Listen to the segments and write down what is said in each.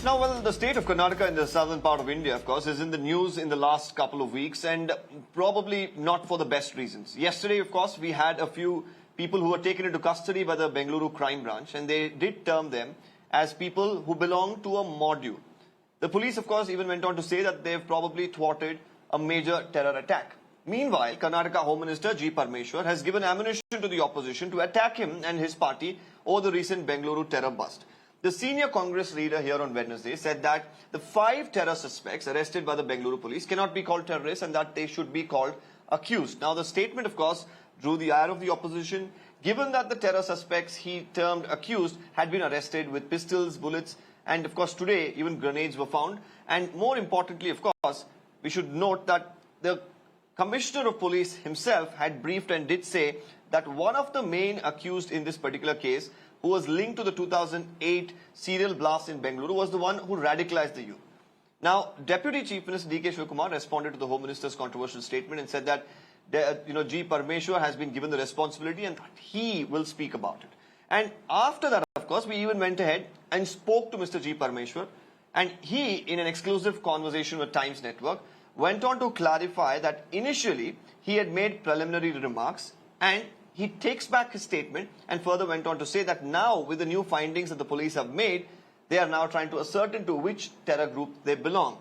Now, well, the state of Karnataka in the southern part of India, of course, is in the news in the last couple of weeks, and probably not for the best reasons. Yesterday, of course, we had a few people who were taken into custody by the Bengaluru crime branch, and they did term them as people who belong to a module. The police, of course, even went on to say that they've probably thwarted a major terror attack. Meanwhile, Karnataka Home Minister G. Parmeshwar has given ammunition to the opposition to attack him and his party over the recent Bengaluru terror bust. The senior Congress leader here on Wednesday said that the 5 terror suspects arrested by the Bengaluru police cannot be called terrorists and that they should be called accused. Now, the statement, of course, drew the ire of the opposition, given that the terror suspects he termed accused had been arrested with pistols, bullets, and, of course, today even grenades were found. And more importantly, of course, we should note that the Commissioner of Police himself had briefed and did say that one of the main accused in this particular case, who was linked to the 2008 serial blast in Bengaluru, was the one who radicalized the youth. Now, Deputy Chief Minister D.K. Shivakumar responded to the Home Minister's controversial statement and said that G. Parmeshwar has been given the responsibility and that he will speak about it. And after that, of course, we even went ahead and spoke to Mr. G. Parmeshwar, and he, in an exclusive conversation with Times Network, went on to clarify that initially he had made preliminary remarks and he takes back his statement and further went on to say that now, with the new findings that the police have made, they are now trying to ascertain to which terror group they belong.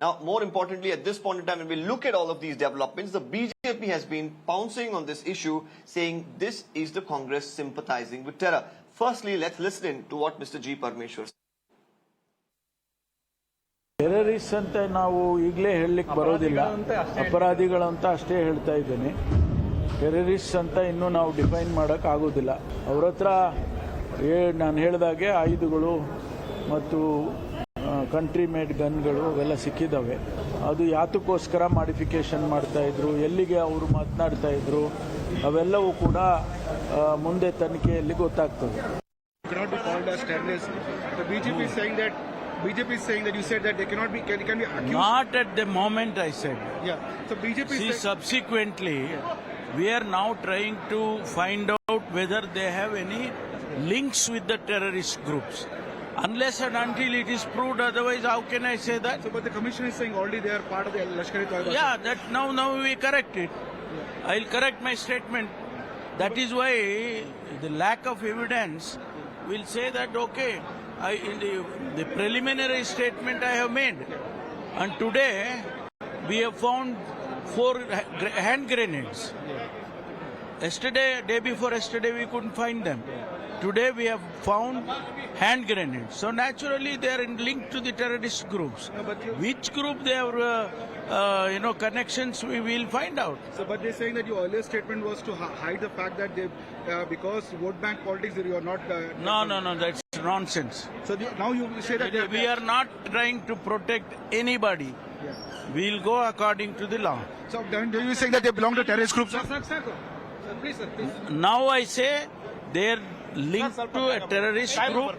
Now, more importantly, at this point in time, when we look at all of these developments, the BJP has been pouncing on this issue, saying this is the Congress sympathizing with terror. Firstly, let's listen to what Mr. G. Parmeshwar said. Terrorist ಅಂತ ನಾವು ಈಗಲೇ ಹೇಳಲಿಕ್ಕೆ ಬರೋದಿಲ್ಲ, ಅಪರಾಧಿಗಳು ಅಂತ ಅಷ್ಟೇ ಹೇಳ್ತಾ ಇದ್ದೇನೆ. ಟೆರರಿಸ್ಟ್ ಅಂತ ಇನ್ನೂ ನಾವು ಡಿಫೈನ್ ಮಾಡೋಕ್ಕಾಗೋದಿಲ್ಲ. ಅವ್ರ ಹತ್ರ ನಾನು ಹೇಳಿದಾಗೆ ಆಯುಧಗಳು ಮತ್ತು ಕಂಟ್ರಿ ಮೇಡ್ ಗನ್ಗಳು ಅವೆಲ್ಲ ಸಿಕ್ಕಿದ್ದಾವೆ. ಅದು ಯಾತಕ್ಕೋಸ್ಕರ ಮಾಡಿಫಿಕೇಶನ್ ಮಾಡ್ತಾಯಿದ್ರು, ಎಲ್ಲಿಗೆ ಅವರು ಮಾತನಾಡ್ತಾ ಇದ್ರು, ಅವೆಲ್ಲವೂ ಕೂಡ ಮುಂದೆ ತನಿಖೆಯಲ್ಲಿ ಗೊತ್ತಾಗ್ತದೆ. BJP is saying that you said that they cannot be, can be accused. Not at the moment, I said. Yeah. So BJP See, subsequently, we are now trying to find out whether they have any links with the terrorist groups. Unless and until it is proved otherwise, how can I say that? So, but the commission is saying already they are part of the Lashkar-e-Taiba. Yeah, that now we correct it. Yeah. I'll correct my statement. That is why the lack of evidence will say that, okay, in the preliminary statement I have made, and today we have found 4 hand grenades. Yesterday, day before yesterday, we couldn't find them. Today we have found hand grenades. So naturally they are linked to the terrorist groups. Which group they have, connections, we will find out. So, but they're saying that your earlier statement was to hide the fact that they, because vote bank politics, you are not. No, that's nonsense. So now you say that we are not trying to protect anybody. Yeah. We'll go according to the law. So do you say that they belong to terrorist groups? Please, sir, please. Now I say they're linked to a terrorist group,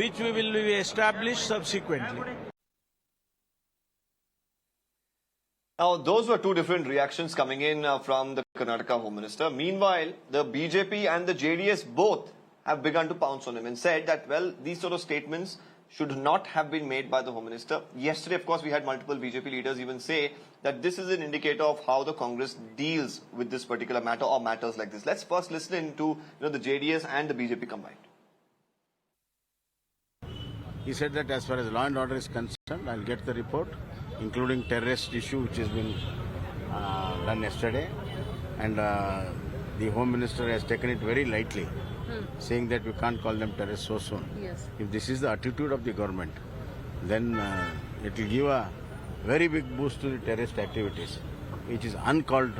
which we will establish subsequently. Now, those were 2 different reactions coming in from the Karnataka Home Minister. Meanwhile, the BJP and the JDS both have begun to pounce on him and said that, well, these sort of statements should not have been made by the Home Minister. Yesterday, of course, we had multiple BJP leaders even say that this is an indicator of how the Congress deals with this particular matter or matters like this. Let's first listen to the JDS and the BJP combined. He said that as far as law and order is concerned, I'll get the report, including terrorist issue which has been done yesterday, and the Home Minister has taken it very lightly, saying that we can't call them terrorists so soon. Yes. If this is the attitude of the government, then it will give a very big boost to the terrorist activities, which is uncalled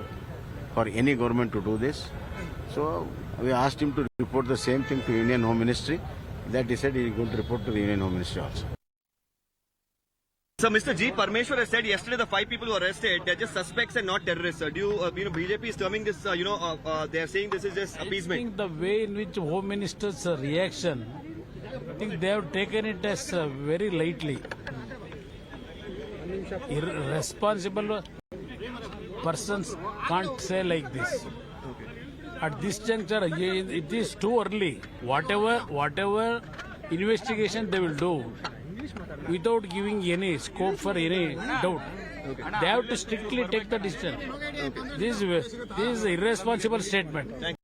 for any government to do this. So we asked him to report the same thing to Union Home Ministry. That he said he is going to report to the Union Home Ministry also. So, Mr. G. Parmeshwar has said yesterday the 5 people who were arrested, they're just suspects and not terrorists. Do you, BJP is terming this, they're saying this is just appeasement. I think the way in which Home Minister's reaction, I think they have taken it as very lightly. Irresponsible persons can't say like this. At this juncture, it is too early. Whatever investigation they will do, without giving any scope for any doubt. They have to strictly take the decision. This is an irresponsible statement.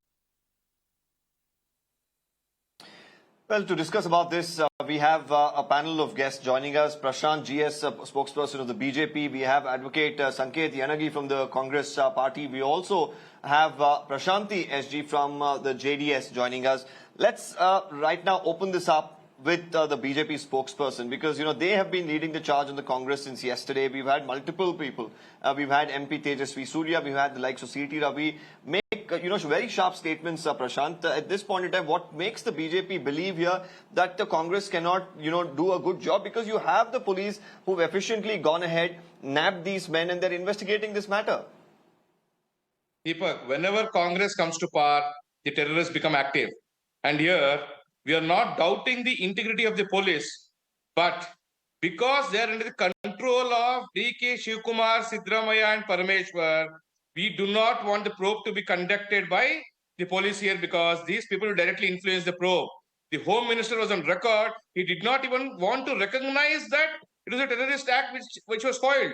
Well, to discuss about this, we have a panel of guests joining us. Prashanth GS, spokesperson of the BJP. We have Advocate Sanket Yenagi from the Congress party. We also have Prashanti SG from the JDS joining us. Let's right now open this up with the BJP spokesperson, because they have been leading the charge in the Congress since yesterday. We've had multiple people. We've had MP Tejasvi Surya. We've had the likes of CT Ravi make very sharp statements. Prashant, at this point in time, what makes the BJP believe here that the Congress cannot do a good job, because you have the police who've efficiently gone ahead, nabbed these men, and they're investigating this matter? Deepak, whenever Congress comes to power, the terrorists become active. And here, we are not doubting the integrity of the police, but because they are under the control of DK Shivkumar, Sidramaya and Parameshwar, we do not want the probe to be conducted by the police here, because these people directly influence the probe. The Home Minister was on record. He did not even want to recognize that it was a terrorist act which was foiled.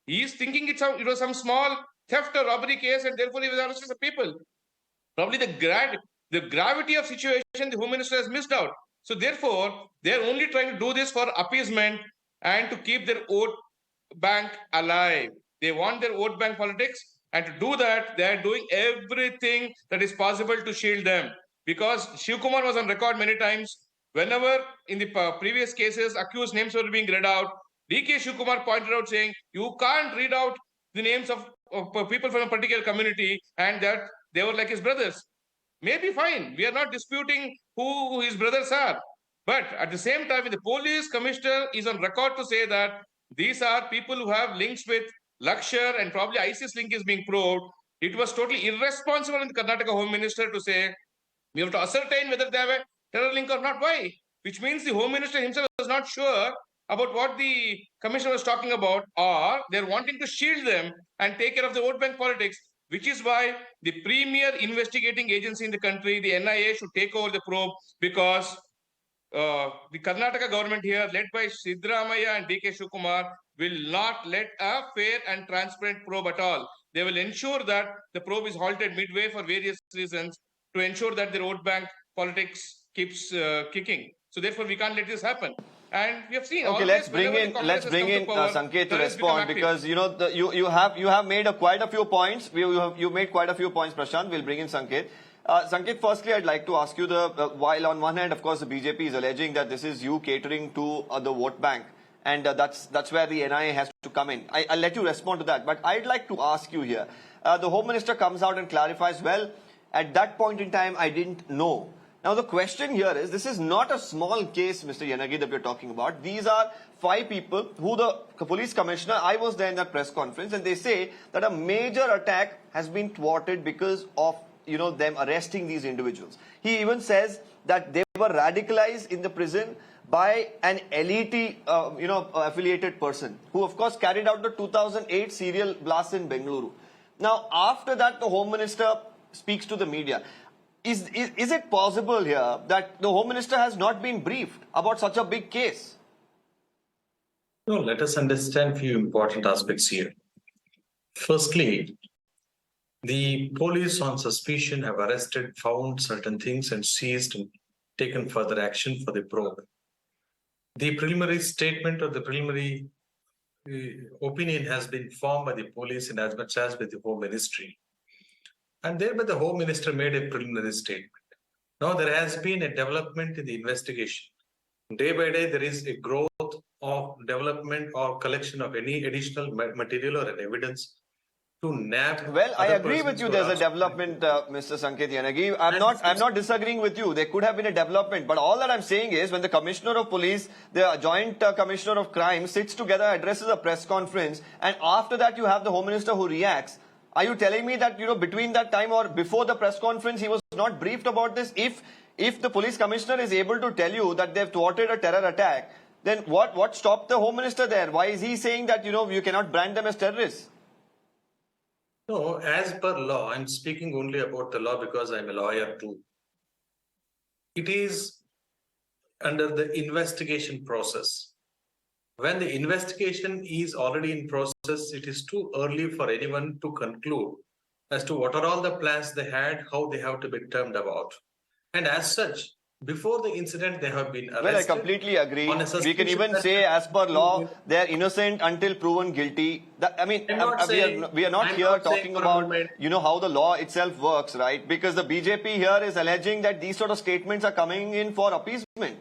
He is thinking it was some small theft or robbery case, and therefore he was arresting the people. Probably the gravity of situation, the Home Minister has missed out. So therefore, they are only trying to do this for appeasement and to keep their vote bank alive. They want their vote bank politics, and to do that, they are doing everything that is possible to shield them. Because Shivkumar was on record many times. Whenever in the previous cases, accused names were being read out, DK Shivkumar pointed out saying, you can't read out the names of people from a particular community, and that they were like his brothers. Maybe fine. We are not disputing who his brothers are. But at the same time, the police commissioner is on record to say that these are people who have links with Lashkar, and probably ISIS link is being probed. It was totally irresponsible in the Karnataka Home Minister to say, we have to ascertain whether they have a terror link or not. Why? Which means the Home Minister himself was not sure about what the commissioner was talking about, or they're wanting to shield them and take care of the vote bank politics, which is why the premier investigating agency in the country, the NIA, should take over the probe, because the Karnataka government here, led by Sidramaya and DK Shivkumar, will not let a fair and transparent probe at all. They will ensure that the probe is halted midway for various reasons, to ensure that the vote bank politics keeps kicking. So therefore, we can't let this happen. And we have seen. Okay, let's bring in Sanket to respond, because you have made quite a few points. You made quite a few points, Prashant. We'll bring in Sanket. Sanket, firstly, I'd like to ask you while on one hand, of course, the BJP is alleging that this is you catering to the vote bank, and that's where the NIA has to come in. I'll let you respond to that, but I'd like to ask you here. The Home Minister comes out and clarifies, well, at that point in time, I didn't know. Now, the question here is, this is not a small case, Mr. Yenagi, that we're talking about. These are 5 people who the police commissioner, I was there in that press conference, and they say that a major attack has been thwarted because of, them arresting these individuals. He even says that they were radicalized in the prison by an elite, affiliated person, who, of course, carried out the 2008 serial blast in Bengaluru. Now, after that, the Home Minister speaks to the media. Is it possible here that the Home Minister has not been briefed about such a big case? No, let us understand a few important aspects here. Firstly, the police on suspicion have arrested, found certain things and seized and taken further action for the probe. The preliminary statement or the preliminary opinion has been formed by the police and as much as by the Home Ministry. And thereby the Home Minister made a preliminary statement. Now there has been a development in the investigation. Day by day, there is a growth of development or collection of any additional material or an evidence to nab. Well, I agree with you. There's a development, Mr. Sanket Yenagi. I'm not disagreeing with you. There could have been a development, but all that I'm saying is, when the Commissioner of Police, the Joint Commissioner of Crime, sits together, addresses a press conference, and after that you have the Home Minister who reacts. Are you telling me that between that time or before the press conference he was not briefed about this? If the police commissioner is able to tell you that they've thwarted a terror attack, then what stopped the Home Minister there? Why is he saying that you cannot brand them as terrorists? No, as per law, I'm speaking only about the law because I'm a lawyer too. It is under the investigation process. When the investigation is already in process, it is too early for anyone to conclude as to what are all the plans they had, how they have to be termed about. And as such, before the incident, they have been arrested. Well, I completely agree. on a We can suspicion even that- say, as per law, they are innocent until proven guilty. We are not I'm here not saying talking for a about, moment. how the law itself works, right? Because the BJP here is alleging that these sort of statements are coming in for appeasement.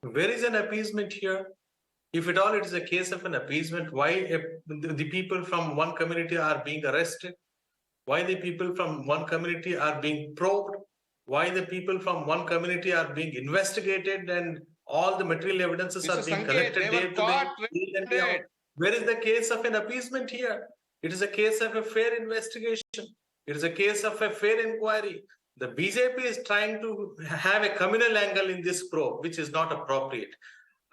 Where is an appeasement here? If at all it is a case of an appeasement, why the people from one community are being arrested? Why the people from one community are being probed? Why the people from one community are being investigated and all the material evidences are Mr. being Sanket, collected they day were to caught day, day in, day out? red-handed. Where is the case of an appeasement here? It is a case of a fair investigation. It is a case of a fair inquiry. The BJP is trying to have a communal angle in this probe, which is not appropriate.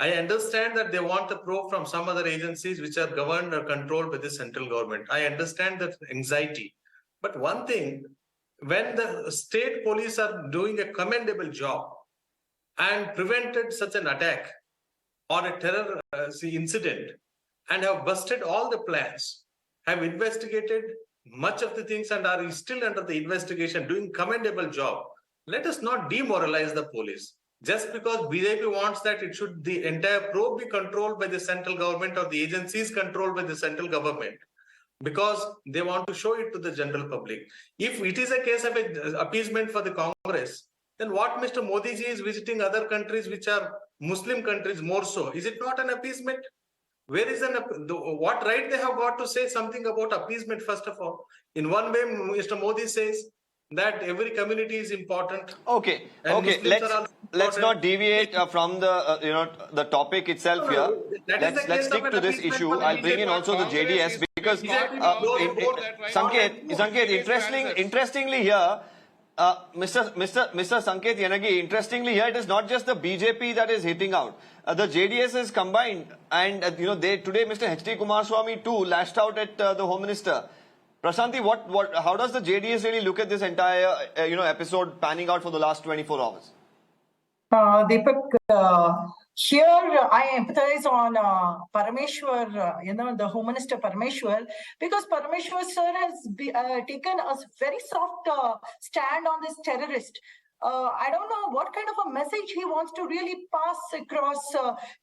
I understand that they want the probe from some other agencies which are governed or controlled by the central government. I understand that anxiety. But one thing, when the state police are doing a commendable job and prevented such an attack or a terror incident and have busted all the plans, have investigated much of the things and are still under the investigation, doing commendable job, let us not demoralize the police. Just because BJP wants that the entire probe be controlled by the central government or the agencies controlled by the central government, because they want to show it to the general public. If it is a case of appeasement for the Congress, then what Mr. Modi ji is visiting other countries which are Muslim countries more so, is it not an appeasement? Where is what right they have got to say something about appeasement? First of all, in one way, Mr. Modi says that every community is important. Okay. And Let's not deviate from the topic itself here. Let's stick to this issue. I'll bring in also the JDS because Sanket, interestingly here, Mr. Sanket Yenagi, interestingly here, it is not just the BJP that is hitting out. The JDS is combined, and today Mr. H.D. Kumaraswamy too lashed out at the Home Minister. Prashanti, how does the JDS really look at this entire episode panning out for the last 24 hours? Deepak, here I empathize on Parameshwar, the Home Minister Parameshwar, because Parameshwar sir has taken a very soft stand on this terrorist. I don't know what kind of a message he wants to really pass across,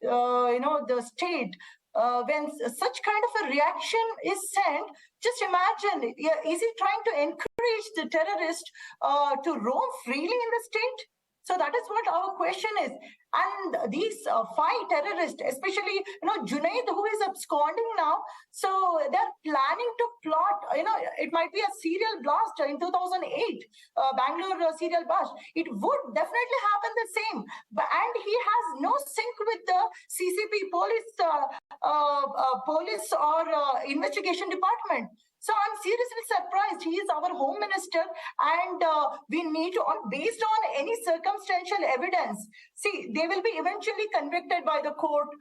the state. When such kind of a reaction is sent, just imagine, is he trying to encourage the terrorist to roam freely in the state? So that is what our question is. And these 5 terrorists, especially, Junaid, who is absconding now, so they're planning to plot, it might be a serial blast in 2008, Bengaluru serial blast. It would definitely happen the same. And he has no sync with the CCB police or investigation department. So I'm seriously surprised. He is our Home Minister, and we need to, based on any circumstantial evidence, see, they will be eventually convicted by the court.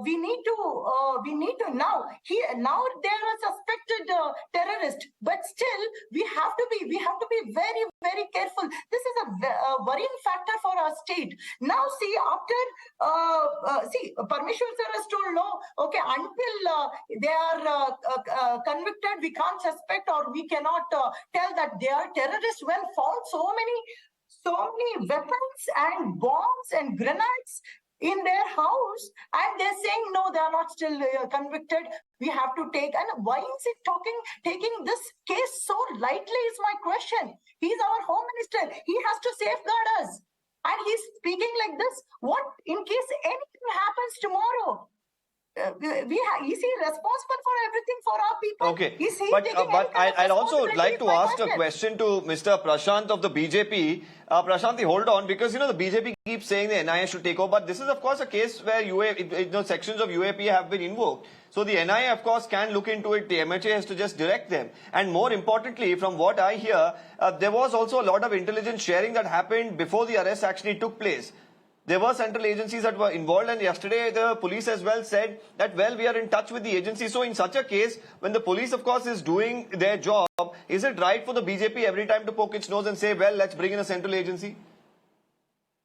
We need to now they are a suspected terrorist, but still we have to be very, very careful. This is a worrying factor for our state. Now see, after Parmeshwar sir has told no, okay, until they are convicted, we can't suspect or we cannot tell that they are terrorists. Well, found so many weapons and bombs and grenades in their house, and they're saying no, they are not still convicted. We have to take, and why is it taking this case so lightly is my question. He's our Home Minister. He has to safeguard us, and he's speaking like this. What in case anything happens tomorrow? Is he responsible for everything for our people? Okay, but I'd also like to ask a question to Mr. Prashanth of the BJP. Prashanthi, hold on, because the BJP keeps saying the NIA should take over, but this is of course a case where sections of UAP have been invoked. So the NIA of course can look into it. The MHA has to just direct them. And more importantly, from what I hear, there was also a lot of intelligence sharing that happened before the arrest actually took place. There were central agencies that were involved, and yesterday the police as well said that, well, we are in touch with the agency. So in such a case, when the police, of course, is doing their job, is it right for the BJP every time to poke its nose and say, well, let's bring in a central agency?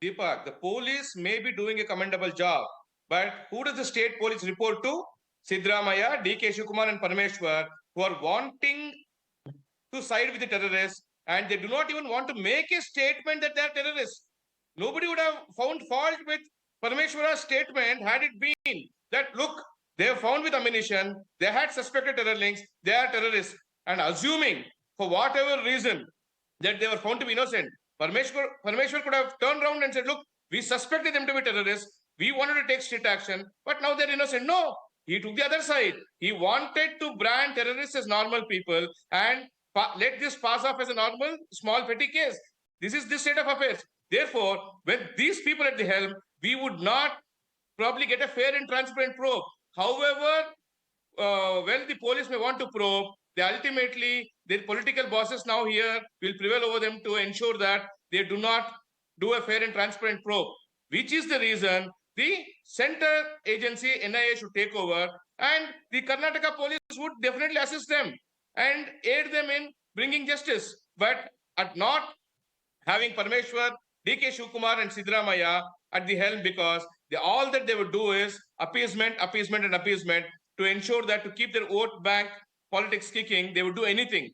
Deepak, the police may be doing a commendable job, but who does the state police report to? Sidramaya, D.K. Shivakumar and Parameshwar, who are wanting to side with the terrorists, and they do not even want to make a statement that they are terrorists. Nobody would have found fault with Parameshwara's statement had it been that, look, they are found with ammunition, they had suspected terror links, they are terrorists, and assuming for whatever reason that they were found to be innocent, Parameshwar could have turned around and said, look, we suspected them to be terrorists, we wanted to take strict action, but now they're innocent. No, he took the other side. He wanted to brand terrorists as normal people and let this pass off as a normal, small, petty case. This is the state of affairs. Therefore, with these people at the helm, we would not probably get a fair and transparent probe. However, well, the police may want to probe, they ultimately, their political bosses now here will prevail over them to ensure that they do not do a fair and transparent probe, which is the reason the center agency NIA should take over, and the Karnataka police would definitely assist them and aid them in bringing justice. But at not having Parameshwar, D.K. Shivakumar and Sidramaya at the helm, because all that they would do is appeasement, appeasement and appeasement to ensure that to keep their vote bank politics kicking, they would do anything.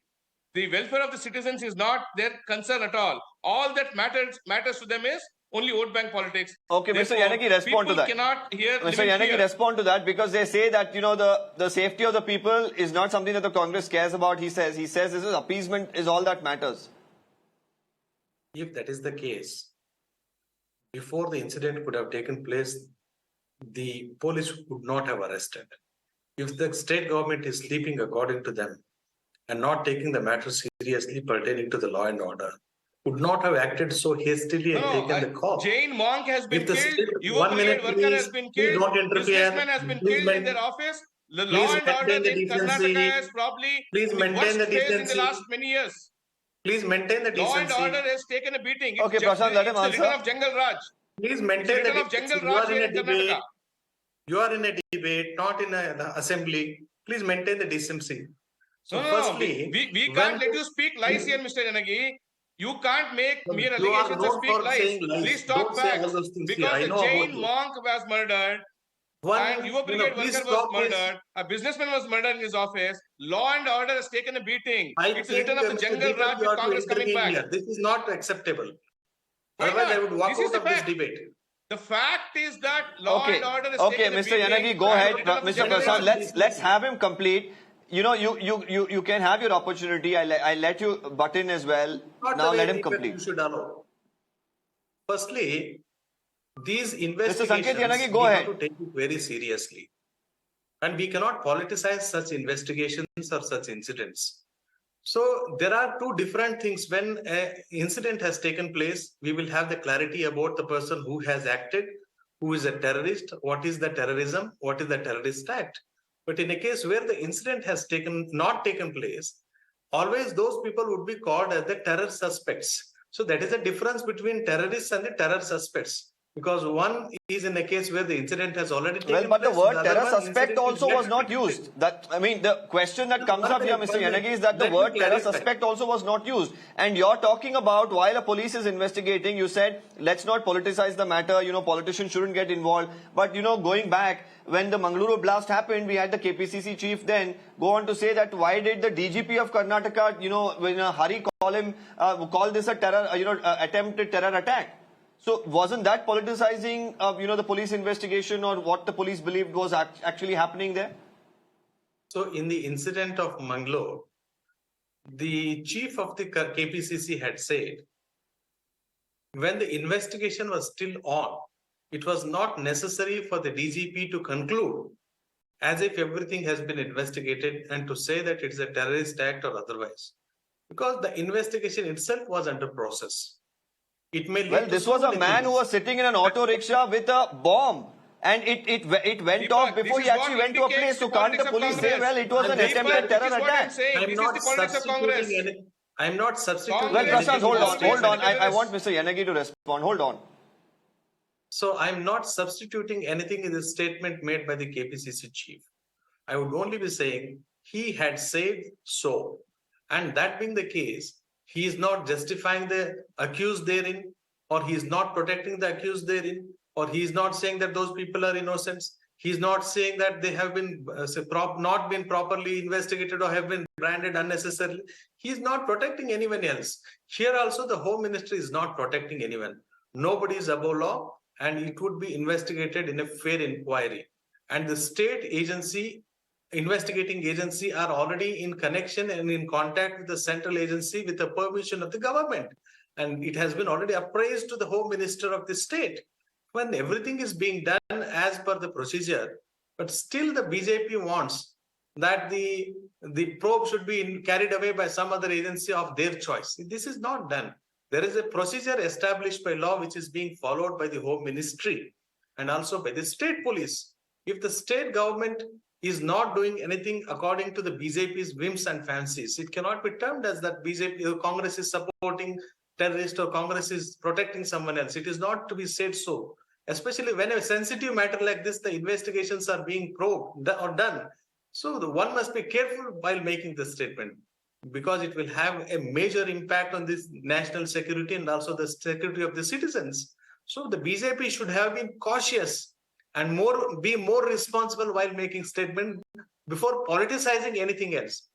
The welfare of the citizens is not their concern at all. All that matters to them is only vote bank politics. Okay, Mr. Yenagi, respond to that. Cannot hear Mr. Yenagi, respond to that, because they say that, the safety of the people is not something that the Congress cares about. He says this is appeasement is all that matters. If that is the case, before the incident could have taken place, the police would not have arrested. If the state government is sleeping according to them and not taking the matter seriously pertaining to the law and order, would not have acted so hastily and taken the call. Jain monk has been killed, One minute, worker please, has been killed, don't interfere. businessman has been killed in their office. The law and order in Karnataka has probably please maintain the decency in decency. the last many years. Please maintain the Law and decency. order has taken a beating. Okay, Prashanth, let him it's the return answer. of Jungle Raj. Please maintain the return of decency. Jungle Raj here in Karnataka. You are in a debate, not in the assembly. Please maintain the decency. So, No, firstly, we can't let you speak lies here, Mr. Yanagi. You can't make mere you are allegations and known speak for lies. saying lies. Please talk Don't say back. all those things here. Because I the know Jain about you. monk was murdered, and Yuva Brigade please worker was stop this. murdered, a businessman was murdered in his office, law and order has taken a beating. It's the return of the Mr. Jungle Deepak, Raj you with are to Congress coming intervene back. here. This is not acceptable. Why Otherwise, not? I would walk This is out the of this fact. debate. The fact is that law and order has taken a Mr. beating. Yenagi, go and ahead. the return of the Mr. Jungle Prashanth, Raj. let's have him complete. You can have your opportunity. I let you butt in as well. Not Now the let way him Deepak complete. you should allow. Firstly, these Sanket investigations Yenagi, go we ahead. have to take it very seriously. And we cannot politicize such investigations or such incidents. So there are two different things. When an incident has taken place, we will have the clarity about the person who has acted, who is a terrorist, what is the terrorism, what is the terrorist act. But in a case where the incident has not taken place, always those people would be called as the terror suspects. So that is the difference between terrorists and the terror suspects. Because one is in a case where the incident has already taken place. Well, but the word other terror one, suspect incident also is was yet not to used. The question that comes up here, Mr. Yenagi, is that the let me word terror clarify. suspect also was not used. And you're talking about while a police is investigating, you said, let's not politicize the matter, politicians shouldn't get involved. But, going back, when the Bengaluru blast happened, we had the KPCC chief then go on to say that why did the DGP of Karnataka, when Hari call this a terror, attempted terror attack? So wasn't that politicizing, the police investigation or what the police believed was actually happening there? So in the incident of Mangalore, the chief of the KPCC had said, when the investigation was still on, it was not necessary for the DGP to conclude as if everything has been investigated and to say that it's a terrorist act or otherwise, because the investigation itself was under process. It may lead This to was so a many man things. who was sitting in an auto rickshaw with a bomb. And it went Deepak, off before this he is what actually went to a indicates place. So the can't the politics of police say, Congress. well, it was an Deepak, attempted This terror is what I'm attack? saying. I'm This not is the politics of Congress. substituting any. I'm not substituting. Well, Congress Prashanth, is hold on. politics and I terrorists. want Mr. Yenagi to respond. Hold on. So I'm not substituting anything in the statement made by the KPCC chief. I would only be saying he had said so. And that being the case, he is not justifying the accused therein or he is not protecting the accused therein, or he is not saying that those people are innocent. He is not saying that they have been not been properly investigated or have been branded unnecessarily. He is not protecting anyone else. Here also, the Home Ministry is not protecting anyone. Nobody is above law, and it would be investigated in a fair inquiry. And the state agency, investigating agency, are already in connection and in contact with the central agency with the permission of the government. And it has been already appraised to the Home Minister of the state. When everything is being done as per the procedure, but still the BJP wants that the probe should be carried away by some other agency of their choice. This is not done. There is a procedure established by law which is being followed by the Home Ministry and also by the state police. If the state government is not doing anything according to the BJP's whims and fancies, it cannot be termed as that BJP, Congress is supporting terrorist or Congress is protecting someone else. It is not to be said so. Especially when a sensitive matter like this, the investigations are being probed or done. So one must be careful while making the statement, because it will have a major impact on this national security and also the security of the citizens. So the BJP should have been cautious and be more responsible while making statement before politicizing anything else.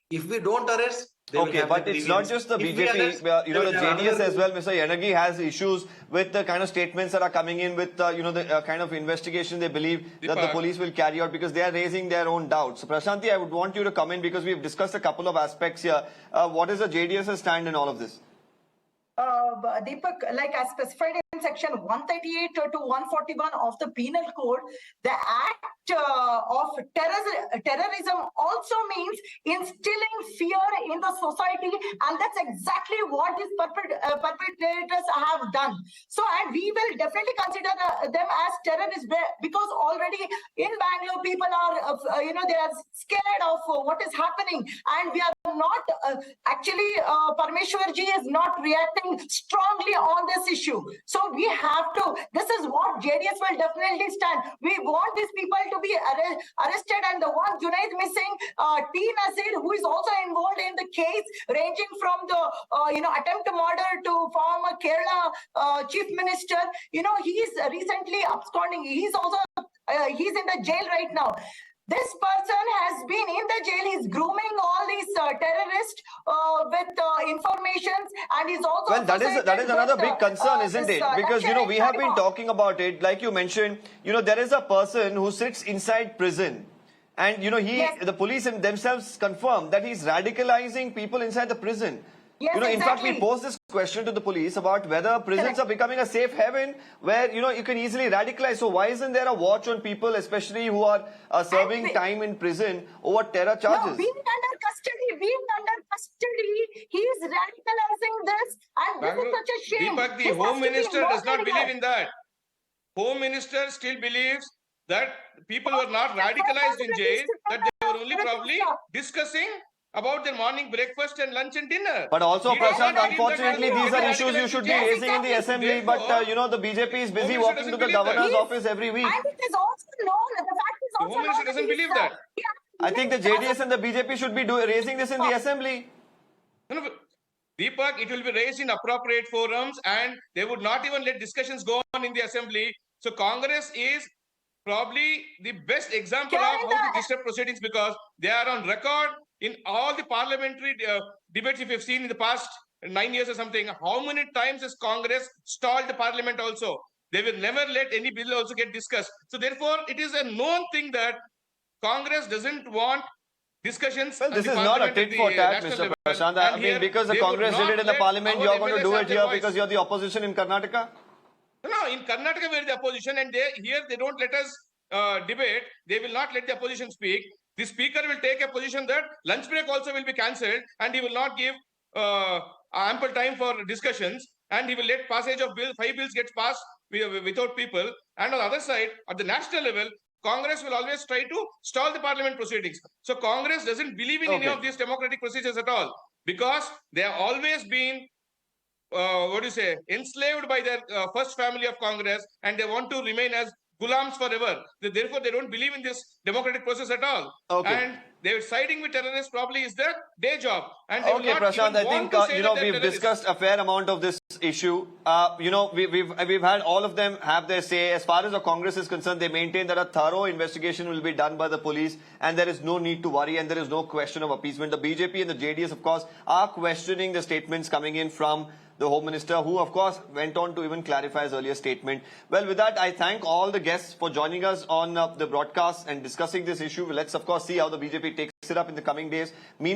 If we don't arrest, okay, but it's not just the BJP. The JDS as well, Mr. Yenagi, has issues with the kind of statements that are coming in with, the kind of investigation they believe that the police will carry out, because they are raising their own doubts. So, Prashanti, I would want you to come in because we've discussed a couple of aspects here. What is the JDS's stand in all of this? Deepak, like as specified in section 138 to 141 of the Penal Code, the act of terrorism also means instilling fear in the society, and that's exactly what these perpetrators have done. So, and we will definitely consider them as terrorists, because already in Bangalore people are, they are scared of what is happening, and we are not actually Parameshwarji is not reacting strongly on this issue. So we have to, this is what JDS will definitely stand. We want these people to be arrested, and the one Junaid missing, T. Nasir, who is also involved in the case, ranging from the attempt to murder to former Kerala Chief Minister. He is recently absconding. He's also he's in the jail right now. This person has been in the jail. He's grooming all these terrorists with informations, and he's also... Well, that is another big concern, isn't it? Because, we have been talking about it. Like you mentioned, there is a person who sits inside prison. And, the police themselves confirm that he's radicalizing people inside the prison. Yes, in fact, we posed this question to the police about whether prisons are becoming a safe haven where, you can easily radicalize. So why isn't there a watch on people, especially who are serving time in prison over terror charges? No, being under custody, he is radicalizing this, and this is such a shame. Deepak, the Home Minister does not believe in that. Home Minister still believes that people were not radicalized in jail, that they were only probably discussing about their morning breakfast and lunch and dinner. But also, Prashanth, unfortunately, these are issues you should be raising in the assembly. But, the BJP is busy walking to the governor's office every week. And it is also known, the fact is also The Home Minister doesn't believe that. I think the JDS and the BJP should be raising this in the assembly. No, Deepak, it will be raised in appropriate forums, and they would not even let discussions go on in the assembly. So Congress is probably the best example of how to disrupt proceedings, because they are on record in all the parliamentary debates. If you've seen in the past 9 years or something, how many times has Congress stalled the parliament also? They will never let any bill also get discussed. So therefore, it is a known thing that Congress doesn't want discussions. Well, this is not a tit for tat, Mr. Prashanth. I mean, because the Congress did it in the parliament, you are going to do it here because you are the opposition in Karnataka? No, in Karnataka we are the opposition, and here they don't let us debate. They will not let the opposition speak. The speaker will take a position that lunch break also will be cancelled, and he will not give ample time for discussions, and he will let passage of 5 bills gets passed without people. And on the other side, at the national level, Congress will always try to stall the parliament proceedings. So Congress doesn't believe in any of these democratic procedures at all, because they have always been enslaved by their first family of Congress, and they want to remain as gulams forever. Therefore, they don't believe in this democratic process at all. Okay. And they're siding with terrorists probably is their day job. And they will Okay, not Prashanth, even I want think to say that they're we've terrorists. discussed a fair amount of this issue. We've had all of them have their say. As far as the Congress is concerned, they maintain that a thorough investigation will be done by the police, and there is no need to worry, and there is no question of appeasement. The BJP and the JDS, of course, are questioning the statements coming in from the Home Minister, who, of course, went on to even clarify his earlier statement. Well, with that, I thank all the guests for joining us on the broadcast and discussing this issue. Let's, of course, see how the BJP takes it up in the coming days. Meanwhile,